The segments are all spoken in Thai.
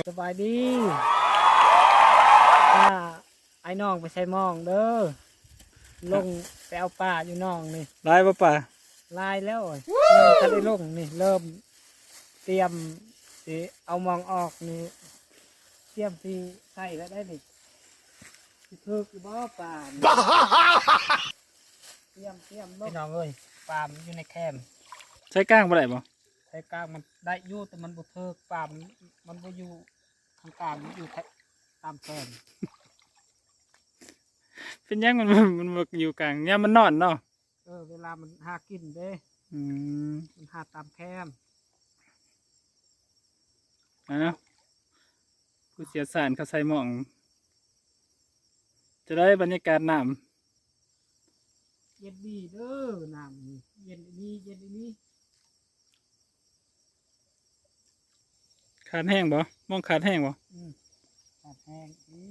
สบายดีป้าไอ้น้องไปใช้มองเด้อลงไปเอาป้าอยู่น้องนี่ ลายป่า ลายแล้วยังจะได้ลงนี่เริ่มเตรียมสิเอามองออกนี่เตรียมที่ใส่แล้วได้นี่สิเพิกบ่ป่าเตรียมลงพี่น้องเอ้ยป่ามันอยู่ในแคมป์ ใช้ก้างบ่ได้บ่ ใช้กลางมันได้อยู่แต่มันบ่เพิกป่ามันบ่อยู่ข้างกลางมันอยู่ตามแคมป์ เป็นยังมันอยู่กลางเนี่ยมันนอนเนาะ เวลามันหากินเด้มันหาตามแคมป์ นะผู้เสียสารเขาใส่หมอง จะได้บรรยากาศน้ เย็นดีเด้อน้ำนี่เย็นดีเย็นดี ำขาดแห้งบ่มองขาดแห้งบ่ ขาดแห้งนี่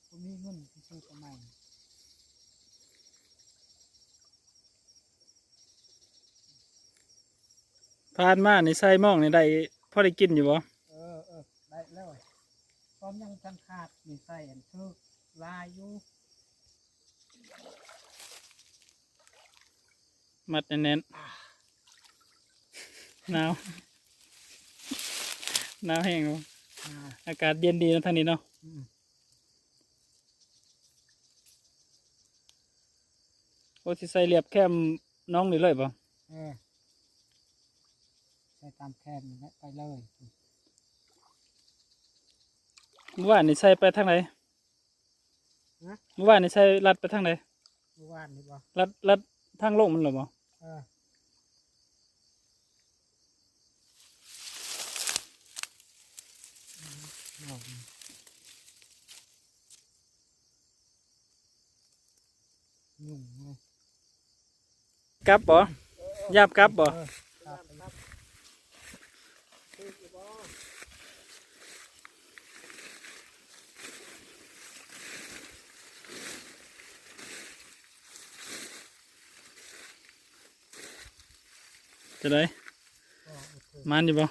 ผมมีเงินที่ซื้อประมาณ ผ่านมาในใส่หมองในได้พอได้กินอยู่บ่ ได้แล้วพร้อมยังจันขาดมีใส่อันเทิกลายอยู่ มัดแน่นๆหนาวหนาวแห้งบ่อากาศเย็นดีนะทางนี้เนาะโอ้สิใส่เรียบแคมน้องนี่เลยบ่ ใส่ตามแคมป์นี่ไปเลย เมื่อวานนี่ใส่ไปทางไหนเมื่อวานนี่ใส่ลัดไปทางไหน เมื่อวานนี่บ่ ลัดทางลงมันเหรอบ่ ยุ่งเลย กลับบ่ยาบกลับบ่ จะได้มันอยู่บ่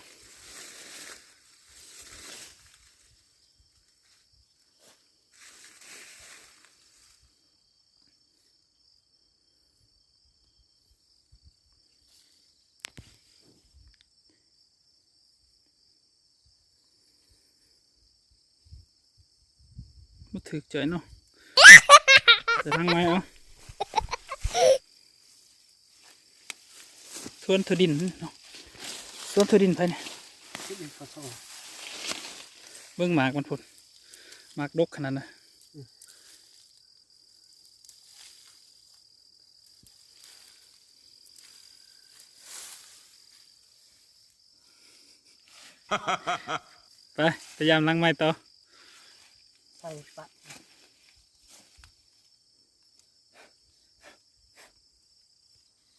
มาถึกใจเนาะจะทางไม้เอาทวนถั่วดินเนาะทวนถั่วดินไปเนี่ยเบิ่งหมากมันพุ่นหมากดกขนาดน่ะไปพยายามล้างไม้ต่อ ใส่ปะ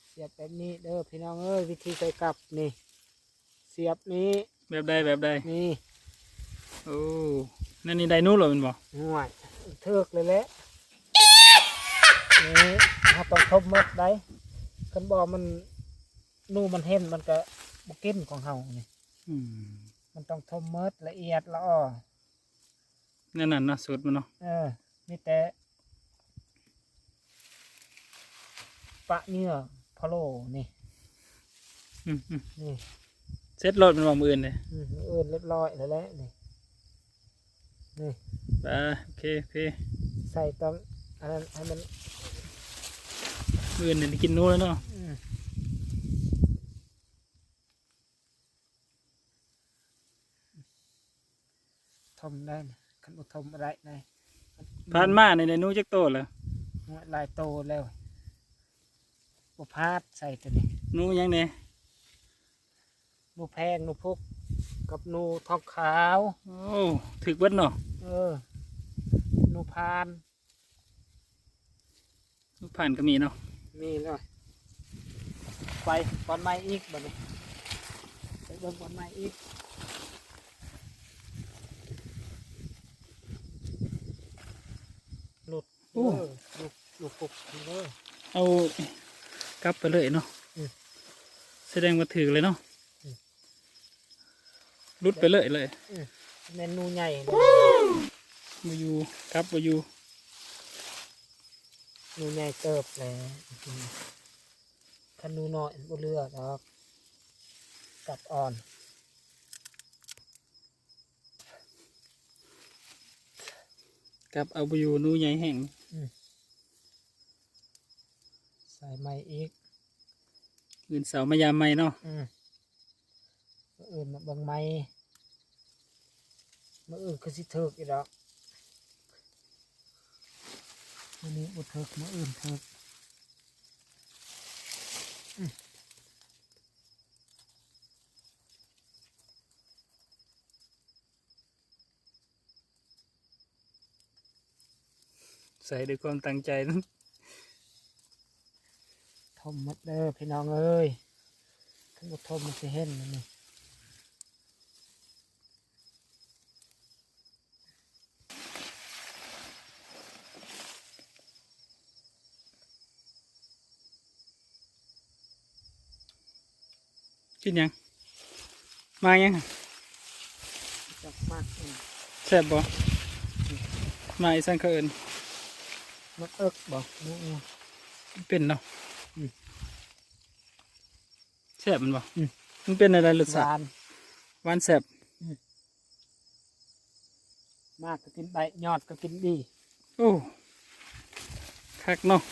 เสียบแบบนี้เด้อพี่น้องเอ้ยวิธีใส่กลับนี่เสียบนี้ แบบใดแบบใด นี่ โอ้นั่นนี่ไดโนู่เหรอมันบอก ห่วยเทือกเลยแหละนี่ถ้าต้องทบมดได้คันบอกมันนู่มันเห็นมันก็บกินของเฮานี่ มันต้องทมเมิดละเอียดละอ้อ นั่นน่ะนะสูตรมันเนาะ นี่แต่ปะเนื้อพะโล้นี่ นี่ เซ็ตรถมันว่ามืออื่นเลย เรียบร้อยแล้วแหละนี่ นี่ ไปโอเคโอเค ใส่ตอนอันนั้นให้มัน มืออื่นเนี่ยได้กินนู่นแล้วเนาะ ทมได้นะคันบ่ทมอะไรได้ ผ่านมาในไดโนู่จักโตแล้ว ลายโตแล้วบ่พาดใส่ตัวนี้ นู่ยังเนี่ย หนูแพงหนูพุกกับหนูทองขาว โอ้ถึกเบิดเนาะ หนูพาน ลูกผ่านก็มีเนาะ มีเลยไปบอลไม้อีกแบบนี้ไปเบิ่งบอลไม้อีกหลุดหลุดปุกเลย เอากลับไปเลยเนาะแสดงว่าถึกเลยเนาะ รุดไปเลยเลย เมนูใหญ่ บ่อยู่กลับบ่อยู่ หนูใหญ่เติบแล้วคันหนูน้อยบ่เลือกดอกกัดอ่อน กลับเอาบ่อยู่หนูใหญ่แห้ง ใส่ไม้อีก อื่นเสามายามใหม่เนาะ มื้ออื่นมาเบิ่งไม้มื้ออื่นคือสิเถิกอีกดอกมื้อนี้บ่เถิกมื้ออื่นเถิก ใส่ด้วยความตั้งใจนะ ทมหมดเด้อพี่น้องเอ้ยคันบ่ทมมันสิเห็นนั่นนี่ กินหยังมายัง จักมาก แซ่บบ่มาอีสันเขาเอิ้น มักเอิกบ่งู เป็นเนาะ อืม แซ่บมันบ่มันเป็นอะไรรส ห ชาติ วาน หวานแซ่บ มากก็กินใบยอดก็กินดี โอ้คักเนาะ